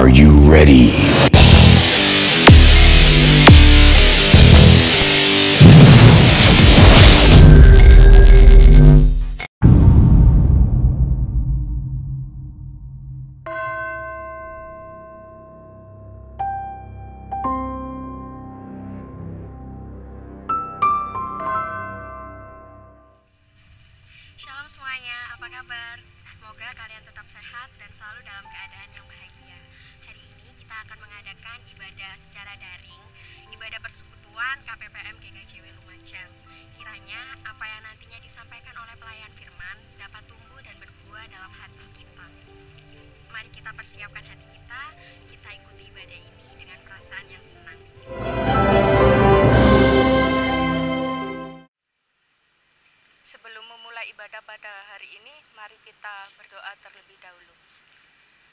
Are you ready? Shalom semuanya, apa kabar? Semoga kalian tetap sehat dan selalu dalam keadaan yang bahagia. Hari ini kita akan mengadakan ibadah secara daring, ibadah persekutuan KPPM GKJW Lumajang. Kiranya apa yang nantinya disampaikan oleh pelayan firman dapat tumbuh dan berbuah dalam hati kita. Mari kita persiapkan hati kita ikuti ibadah ini dengan perasaan yang senang. Sebelum memulai ibadah pada hari ini, mari kita berdoa terlebih dahulu.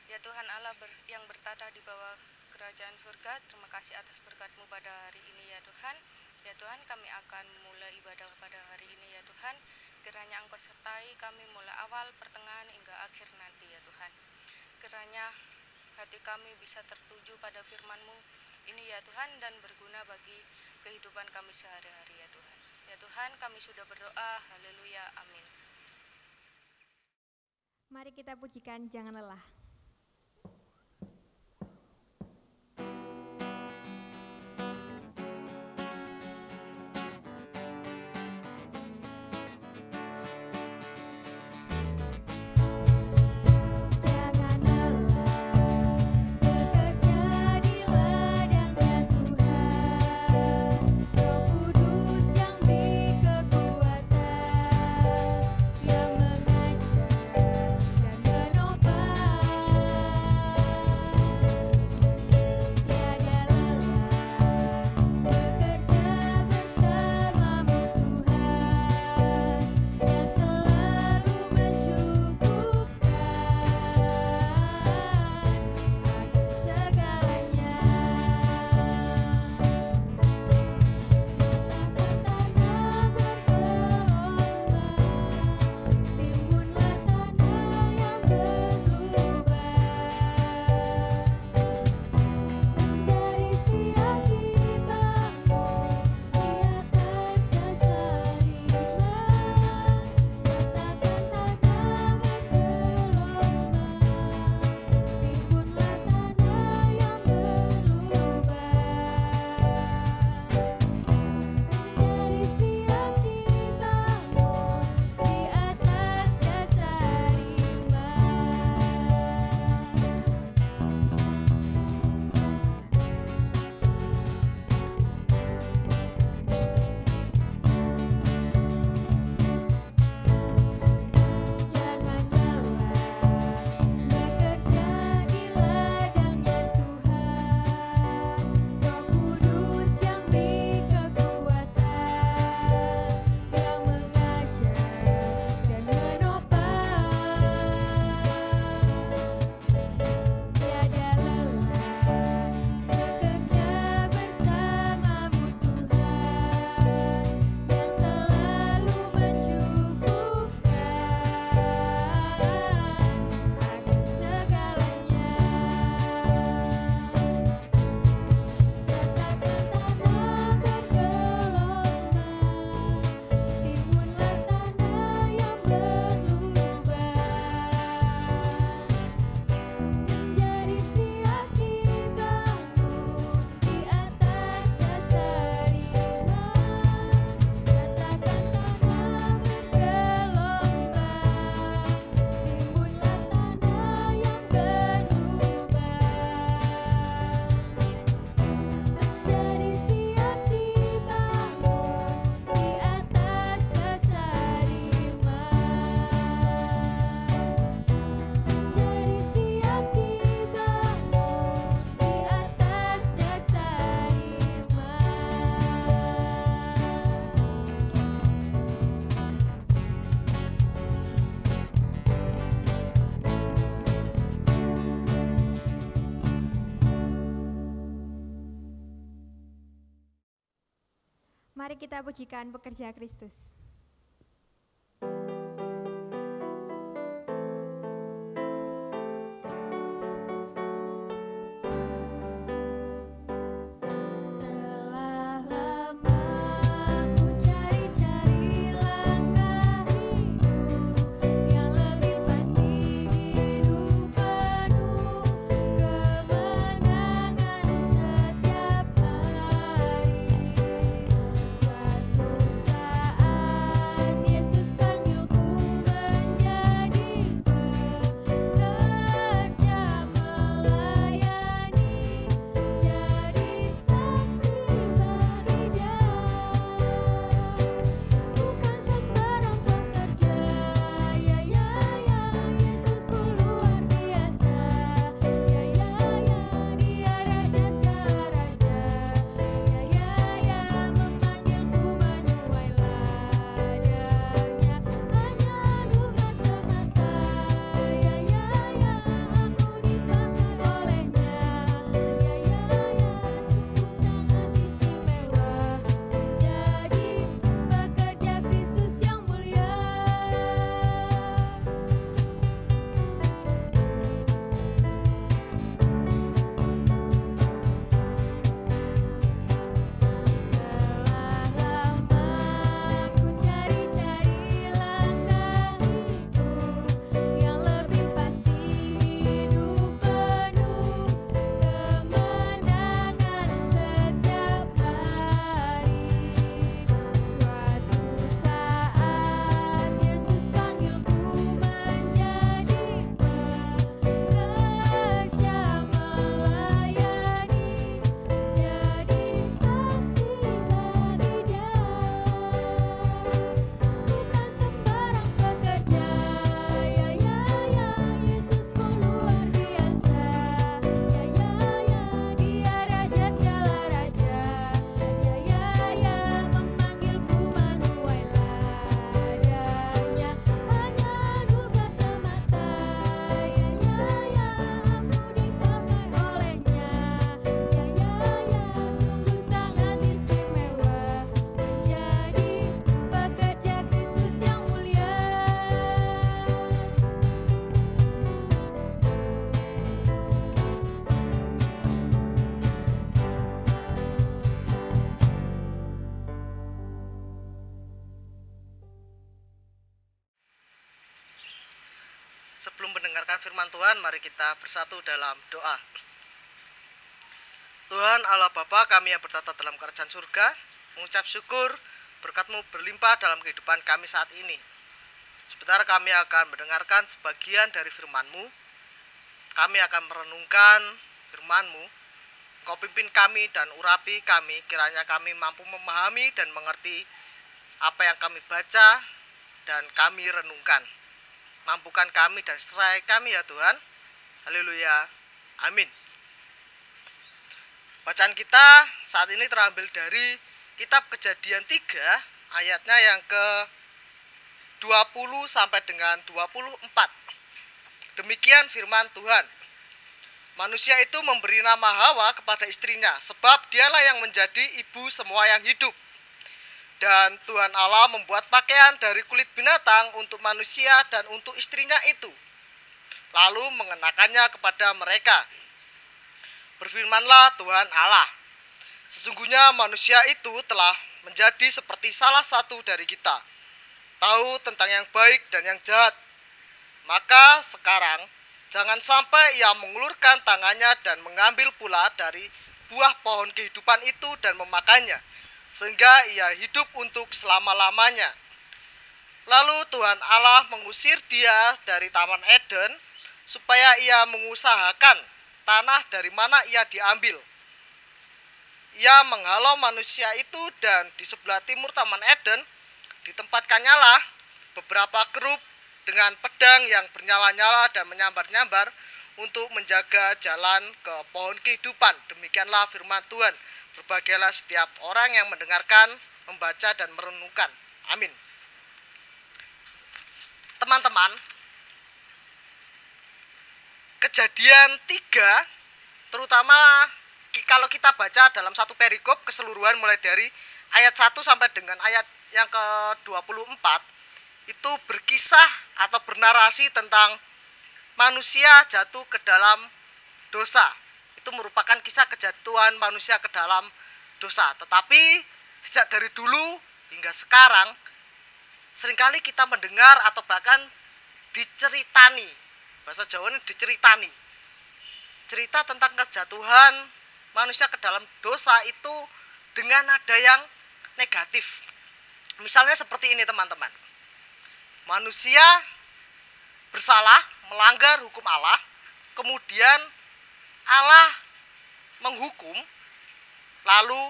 Ya Tuhan Allah yang bertata di bawah kerajaan surga, terima kasih atas berkat-Mu pada hari ini ya Tuhan. Ya Tuhan, kami akan memulai ibadah pada hari ini ya Tuhan. Kiranya Engkau sertai kami mulai awal, pertengahan hingga akhir nanti ya Tuhan. Kiranya hati kami bisa tertuju pada firman-Mu ini ya Tuhan, dan berguna bagi kehidupan kami sehari-hari ya Tuhan. Ya Tuhan, kami sudah berdoa, haleluya, amin. Mari kita pujikan Jangan Lelah. Mari kita pujikan Pekerja Kristus. Sebelum mendengarkan firman Tuhan, mari kita bersatu dalam doa. Tuhan Allah Bapa kami yang bertata dalam kerajaan surga, mengucap syukur berkat-Mu berlimpah dalam kehidupan kami saat ini. Sebentar kami akan mendengarkan sebagian dari firman-Mu. Kami akan merenungkan firman-Mu. Engkau pimpin kami dan urapi kami, kiranya kami mampu memahami dan mengerti apa yang kami baca dan kami renungkan. Mampukan kami dan serai kami ya Tuhan. Haleluya. Amin. Bacaan kita saat ini terambil dari kitab Kejadian 3 ayatnya yang ke 20 sampai dengan 24. Demikian firman Tuhan. Manusia itu memberi nama Hawa kepada istrinya, sebab dialah yang menjadi ibu semua yang hidup. Dan Tuhan Allah membuat pakaian dari kulit binatang untuk manusia dan untuk istrinya itu, lalu mengenakannya kepada mereka. Berfirmanlah Tuhan Allah, sesungguhnya manusia itu telah menjadi seperti salah satu dari kita, tahu tentang yang baik dan yang jahat. Maka sekarang jangan sampai ia mengulurkan tangannya dan mengambil pula dari buah pohon kehidupan itu dan memakannya, sehingga ia hidup untuk selama-lamanya. Lalu Tuhan Allah mengusir dia dari Taman Eden, supaya ia mengusahakan tanah dari mana ia diambil. Ia menghalau manusia itu, dan di sebelah timur Taman Eden ditempatkannya lah beberapa kerub dengan pedang yang bernyala-nyala dan menyambar-nyambar untuk menjaga jalan ke pohon kehidupan. Demikianlah firman Tuhan. Berbahagialah setiap orang yang mendengarkan, membaca, dan merenungkan. Amin. Teman-teman, Kejadian 3, terutama kalau kita baca dalam satu perikop keseluruhan mulai dari ayat 1 sampai dengan ayat yang ke-24, itu berkisah atau bernarasi tentang manusia jatuh ke dalam dosa. Itu merupakan kisah kejatuhan manusia ke dalam dosa. Tetapi sejak dari dulu hingga sekarang seringkali kita mendengar atau bahkan diceritani, bahasa Jawa ini diceritani, cerita tentang kejatuhan manusia ke dalam dosa itu dengan nada yang negatif. Misalnya seperti ini teman-teman. Manusia bersalah, melanggar hukum Allah, kemudian Allah menghukum, lalu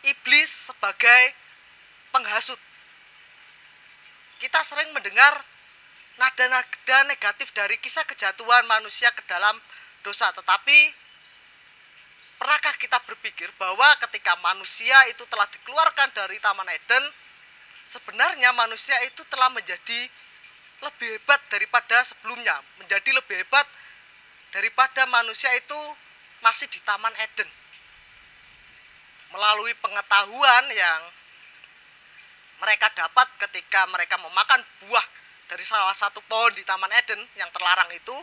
iblis sebagai penghasut. Kita sering mendengar nada-nada negatif dari kisah kejatuhan manusia ke dalam dosa. Tetapi pernahkah kita berpikir bahwa ketika manusia itu telah dikeluarkan dari Taman Eden, sebenarnya manusia itu telah menjadi lebih hebat daripada sebelumnya, menjadi lebih hebat daripada manusia itu masih di Taman Eden. Melalui pengetahuan yang mereka dapat ketika mereka memakan buah dari salah satu pohon di Taman Eden yang terlarang itu,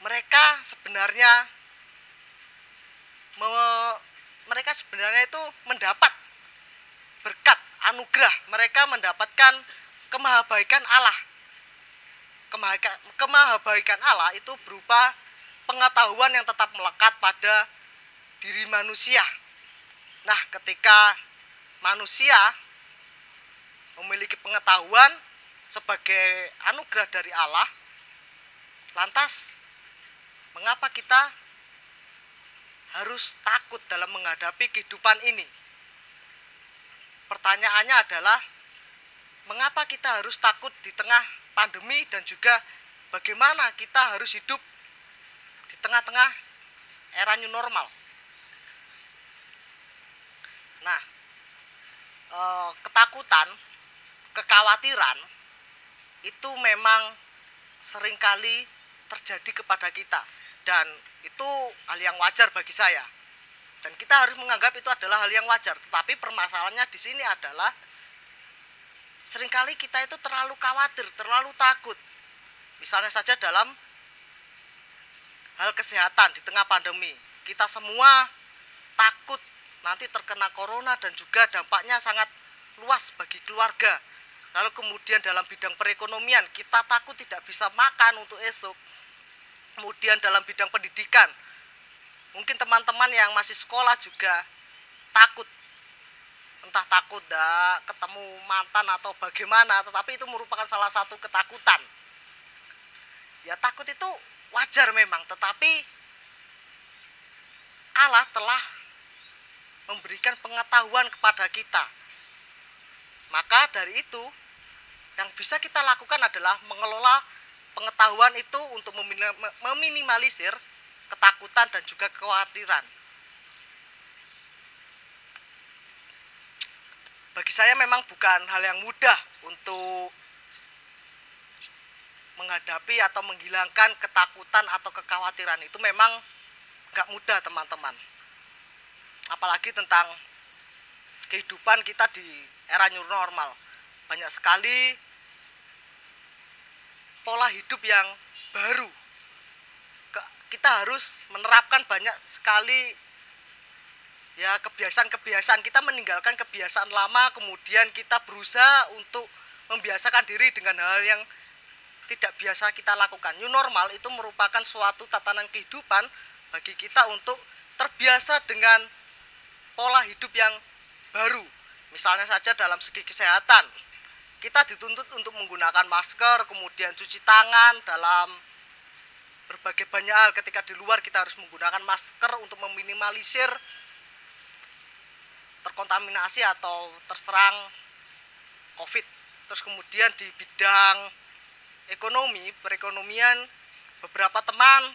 mereka sebenarnya itu mendapat berkat anugerah. Mereka mendapatkan kemahabaikan Allah. Kemahabaikan Allah itu berupa pengetahuan yang tetap melekat pada diri manusia. Nah, ketika manusia memiliki pengetahuan sebagai anugerah dari Allah, lantas mengapa kita harus takut dalam menghadapi kehidupan ini? Pertanyaannya adalah, mengapa kita harus takut di tengah pandemi, dan juga bagaimana kita harus hidup di tengah-tengah era new normal? Nah, ketakutan, kekhawatiran itu memang seringkali terjadi kepada kita, dan itu hal yang wajar bagi saya. Dan kita harus menganggap itu adalah hal yang wajar. Tetapi permasalahannya di sini adalah seringkali kita itu terlalu khawatir, terlalu takut. Misalnya saja dalam hal kesehatan di tengah pandemi, kita semua takut nanti terkena corona dan juga dampaknya sangat luas bagi keluarga. Lalu kemudian dalam bidang perekonomian kita takut tidak bisa makan untuk esok. Kemudian dalam bidang pendidikan, mungkin teman-teman yang masih sekolah juga takut. Entah takut ketemu mantan atau bagaimana, tetapi itu merupakan salah satu ketakutan. Ya takut itu wajar memang, tetapi Allah telah memberikan pengetahuan kepada kita. Maka dari itu yang bisa kita lakukan adalah mengelola pengetahuan itu untuk meminimalisir ketakutan dan juga kekhawatiran. Bagi saya memang bukan hal yang mudah untuk menghadapi atau menghilangkan ketakutan atau kekhawatiran. Itu memang gak mudah teman-teman. Apalagi tentang kehidupan kita di era new normal. Banyak sekali pola hidup yang baru. Kita harus menerapkan banyak sekali ya kebiasaan-kebiasaan. Kita meninggalkan kebiasaan lama, kemudian kita berusaha untuk membiasakan diri dengan hal yang tidak biasa kita lakukan. New normal itu merupakan suatu tatanan kehidupan bagi kita untuk terbiasa dengan pola hidup yang baru. Misalnya saja dalam segi kesehatan, kita dituntut untuk menggunakan masker, kemudian cuci tangan dalam berbagai banyak hal. Ketika di luar kita harus menggunakan masker untuk meminimalisir terkontaminasi atau terserang COVID. Terus kemudian di bidang ekonomi, perekonomian, beberapa teman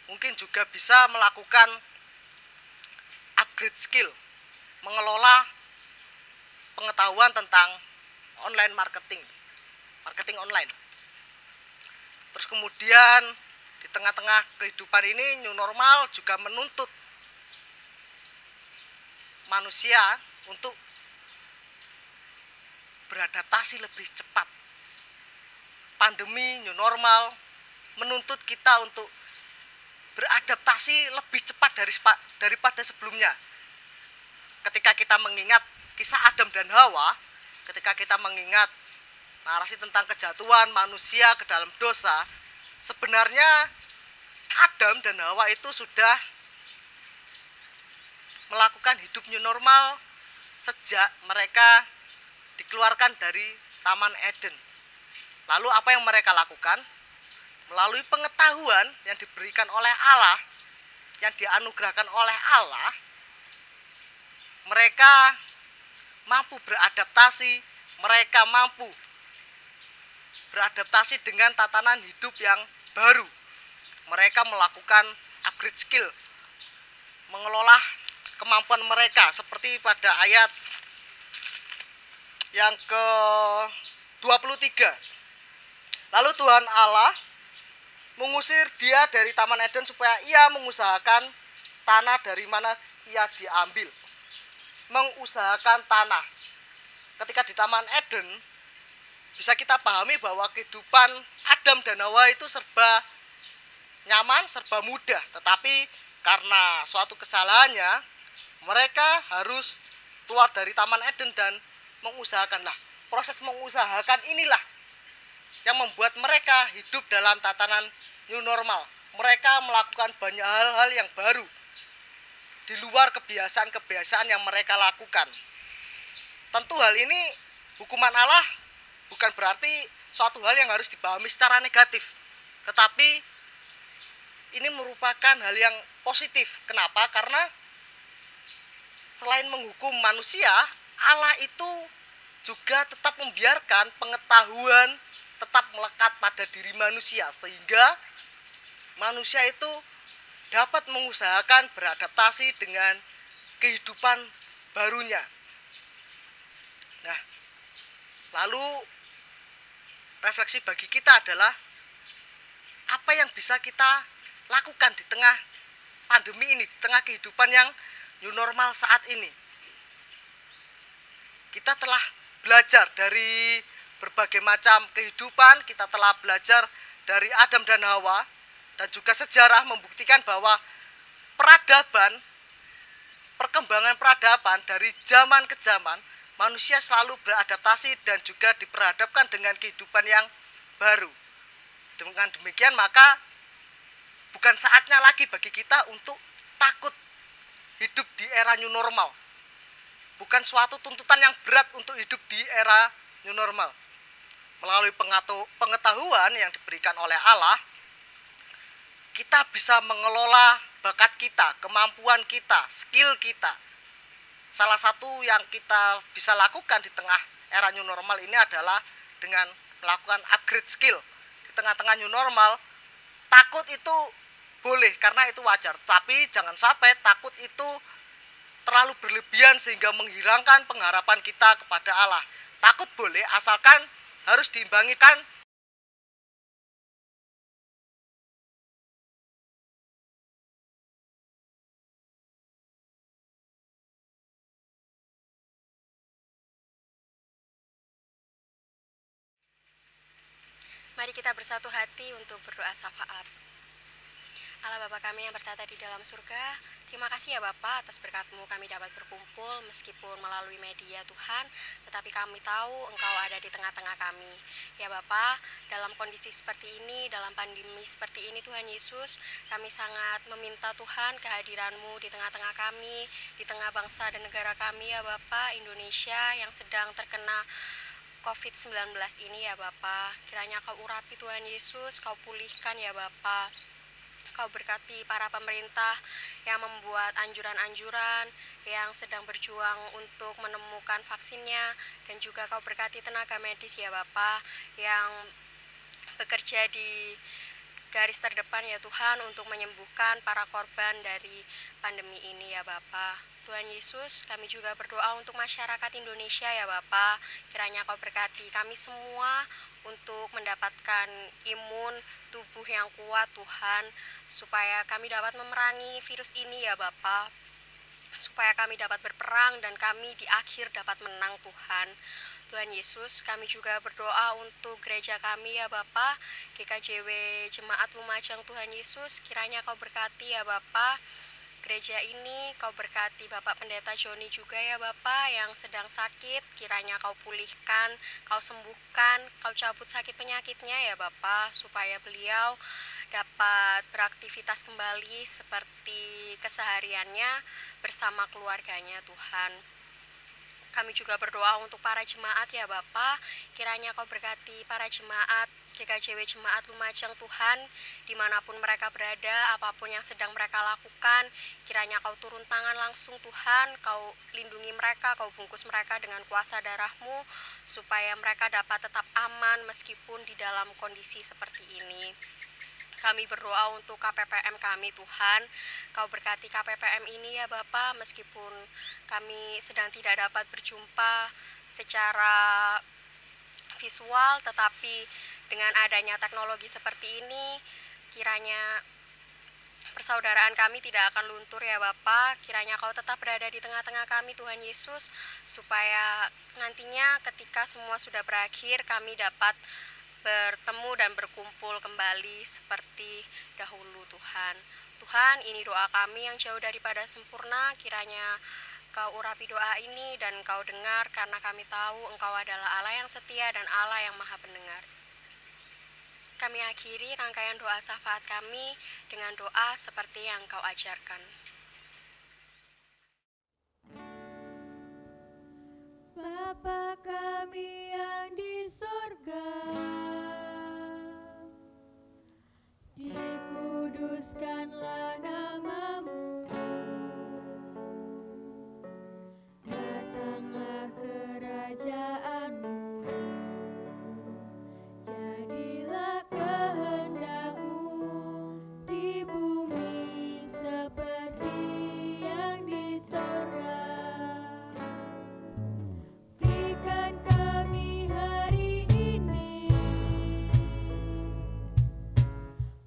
mungkin juga bisa melakukan upgrade skill, mengelola pengetahuan tentang online marketing online. Terus kemudian di tengah-tengah kehidupan ini new normal juga menuntut manusia untuk beradaptasi lebih cepat. Pandemi new normal menuntut kita untuk beradaptasi lebih cepat daripada sebelumnya. Ketika kita mengingat kisah Adam dan Hawa, ketika kita mengingat narasi tentang kejatuhan manusia ke dalam dosa, sebenarnya Adam dan Hawa itu sudah melakukan hidup new normal sejak mereka dikeluarkan dari Taman Eden. Lalu apa yang mereka lakukan? Melalui pengetahuan yang diberikan oleh Allah, yang dianugerahkan oleh Allah, mereka mampu beradaptasi, mereka mampu beradaptasi dengan tatanan hidup yang baru. Mereka melakukan upgrade skill, mengelola kemampuan mereka, seperti pada ayat yang ke-23. Lalu Tuhan Allah mengusir dia dari Taman Eden supaya ia mengusahakan tanah dari mana ia diambil. Mengusahakan tanah. Ketika di Taman Eden, bisa kita pahami bahwa kehidupan Adam dan Hawa itu serba nyaman, serba mudah. Tetapi karena suatu kesalahannya, mereka harus keluar dari Taman Eden dan mengusahakanlah. Proses mengusahakan inilah yang membuat mereka hidup dalam tatanan new normal. Mereka melakukan banyak hal-hal yang baru di luar kebiasaan-kebiasaan yang mereka lakukan. Tentu hal ini hukuman Allah bukan berarti suatu hal yang harus dipahami secara negatif. Tetapi ini merupakan hal yang positif. Kenapa? Karena selain menghukum manusia, Allah itu juga tetap membiarkan pengetahuan tetap melekat pada diri manusia, sehingga manusia itu dapat mengusahakan beradaptasi dengan kehidupan barunya. Nah, lalu refleksi bagi kita adalah apa yang bisa kita lakukan di tengah pandemi ini, di tengah kehidupan yang new normal saat ini. Kita telah belajar dari berbagai macam kehidupan, kita telah belajar dari Adam dan Hawa, dan juga sejarah membuktikan bahwa peradaban, perkembangan peradaban dari zaman ke zaman manusia selalu beradaptasi dan juga diperhadapkan dengan kehidupan yang baru. Dengan demikian maka bukan saatnya lagi bagi kita untuk takut hidup di era new normal. Bukan suatu tuntutan yang berat untuk hidup di era new normal. Melalui pengetahuan yang diberikan oleh Allah, kita bisa mengelola bakat kita, kemampuan kita, skill kita. Salah satu yang kita bisa lakukan di tengah era new normal ini adalah dengan melakukan upgrade skill. Di tengah-tengah new normal, takut itu boleh karena itu wajar, tapi jangan sampai takut itu terlalu berlebihan sehingga menghilangkan pengharapan kita kepada Allah. Takut boleh asalkan harus diimbangikan Mari kita bersatu hati untuk berdoa syafaat. Allah Bapa kami yang bertata di dalam surga, terima kasih ya Bapa atas berkat-Mu kami dapat berkumpul meskipun melalui media Tuhan, tetapi kami tahu Engkau ada di tengah-tengah kami. Ya Bapa, dalam kondisi seperti ini, dalam pandemi seperti ini Tuhan Yesus, kami sangat meminta Tuhan kehadiran-Mu di tengah-tengah kami, di tengah bangsa dan negara kami ya Bapa, Indonesia yang sedang terkena COVID-19 ini ya Bapa. Kiranya Kau urapi Tuhan Yesus, Kau pulihkan ya Bapa. Kau berkati para pemerintah yang membuat anjuran-anjuran, yang sedang berjuang untuk menemukan vaksinnya, dan juga Kau berkati tenaga medis ya Bapa, yang bekerja di garis terdepan ya Tuhan untuk menyembuhkan para korban dari pandemi ini ya Bapa. Tuhan Yesus, kami juga berdoa untuk masyarakat Indonesia ya Bapa. Kiranya Kau berkati kami semua untuk mendapatkan imun tubuh yang kuat Tuhan, supaya kami dapat memerangi virus ini ya Bapa, supaya kami dapat berperang dan kami di akhir dapat menang Tuhan. Tuhan Yesus, kami juga berdoa untuk gereja kami ya Bapa, GKJW Jemaat Lumajang Tuhan Yesus, kiranya Kau berkati ya Bapa. Gereja ini Kau berkati Bapak Pendeta Joni juga ya Bapak yang sedang sakit, kiranya Kau pulihkan, Kau sembuhkan, Kau cabut sakit penyakitnya ya Bapak, supaya beliau dapat beraktivitas kembali seperti kesehariannya bersama keluarganya Tuhan. Kami juga berdoa untuk para jemaat ya Bapak, kiranya Kau berkati para jemaat GKJW Jemaat Lumajang Tuhan, dimanapun mereka berada, apapun yang sedang mereka lakukan, kiranya Kau turun tangan langsung Tuhan, Kau lindungi mereka, Kau bungkus mereka dengan kuasa darah-Mu, supaya mereka dapat tetap aman meskipun di dalam kondisi seperti ini. Kami berdoa untuk KPPM kami Tuhan, Kau berkati KPPM ini ya Bapak, meskipun kami sedang tidak dapat berjumpa secara visual, tetapi dengan adanya teknologi seperti ini, kiranya persaudaraan kami tidak akan luntur ya Bapak, kiranya Kau tetap berada di tengah-tengah kami Tuhan Yesus, supaya nantinya ketika semua sudah berakhir, kami dapat bertemu dan berkumpul kembali seperti dahulu Tuhan. Tuhan, ini doa kami yang jauh daripada sempurna, kiranya Kau urapi doa ini dan Kau dengar, karena kami tahu Engkau adalah Allah yang setia dan Allah yang maha pendengar. Kami akhiri rangkaian doa syafaat kami dengan doa seperti yang Kau ajarkan. Bapa kami yang di surga, dikuduskanlah nama-Mu, datanglah kerajaan-Mu, jadilah kehendak-Mu di bumi seperti yang di surga. Berikan kami hari ini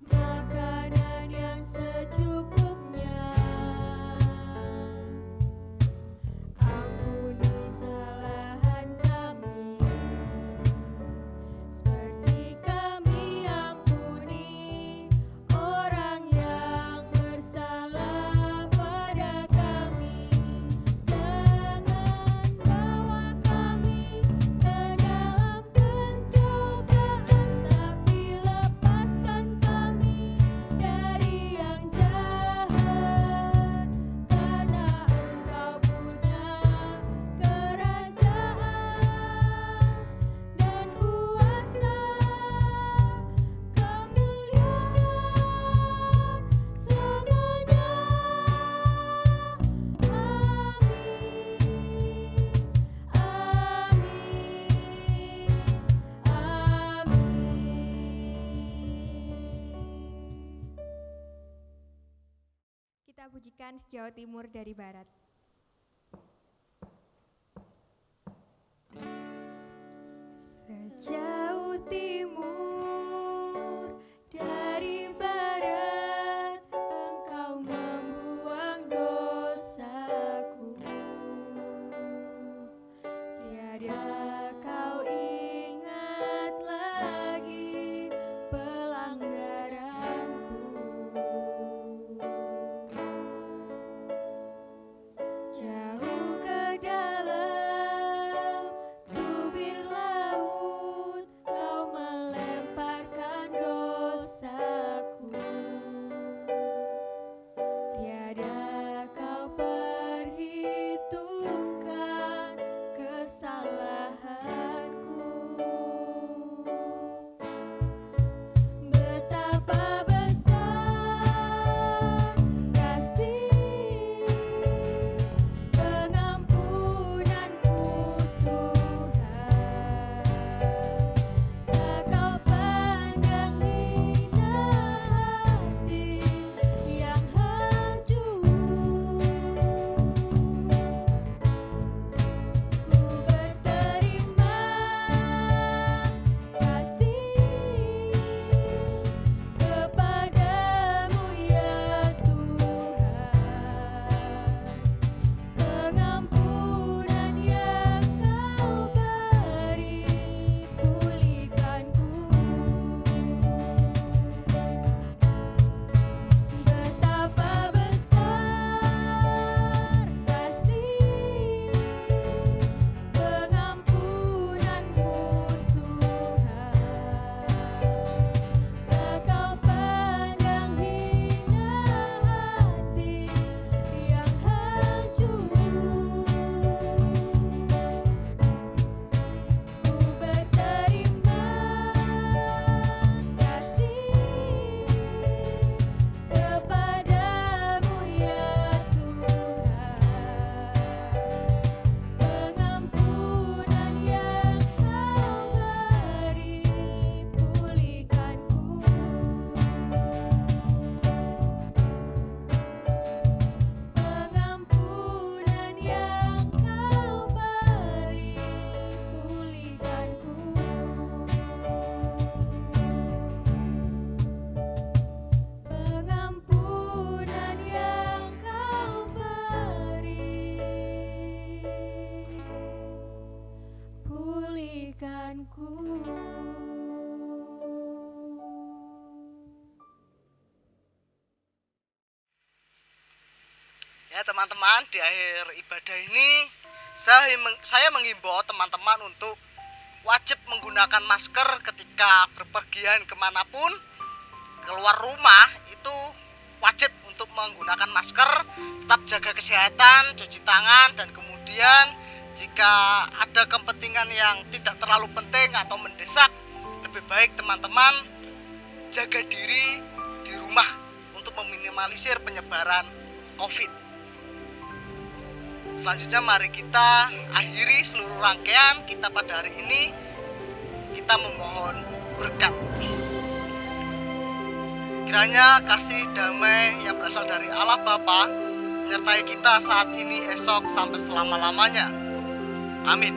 makanan yang secukupnya, kita pujikan sejauh timur dari barat. Sejauh timur dari barat, Engkau membuang dosaku. Tiada kau ingat lagi pelanggaranku. Jauh ke dalam tubir laut, kau melemparkan dosaku. Tiada kau perhitungkan kesalahanku. Betapa besar kasih pengampunanmu, Tuhan. Tak kau pandang hina hati yang hancur. Ku berterima kasih kepadamu ya Tuhan. Pengampunan yang kau beri, pulihkanku. Betapa besar kasih pengampunanmu, Tuhan. Tak kau pandang hina hati yang hancur. Ku berterima kasih kepadamu ya Tuhan. Pengampunan yang kau beri, pulihkanku. Pengampunan yang kau beri, pulihkanku. Pengampunan yang kau beri, pulihkanku. Ya teman-teman, di akhir ibadah ini saya menghimbau teman-teman untuk wajib menggunakan masker ketika berpergian kemanapun. Keluar rumah itu wajib untuk menggunakan masker, tetap jaga kesehatan, cuci tangan, dan kemudian jika ada kepentingan yang tidak terlalu penting atau mendesak, lebih baik teman-teman jaga diri di rumah untuk meminimalisir penyebaran COVID. Selanjutnya mari kita akhiri seluruh rangkaian kita pada hari ini. Kita memohon berkat. Kiranya kasih damai yang berasal dari Allah Bapa menyertai kita saat ini, esok, sampai selama-lamanya. Amin.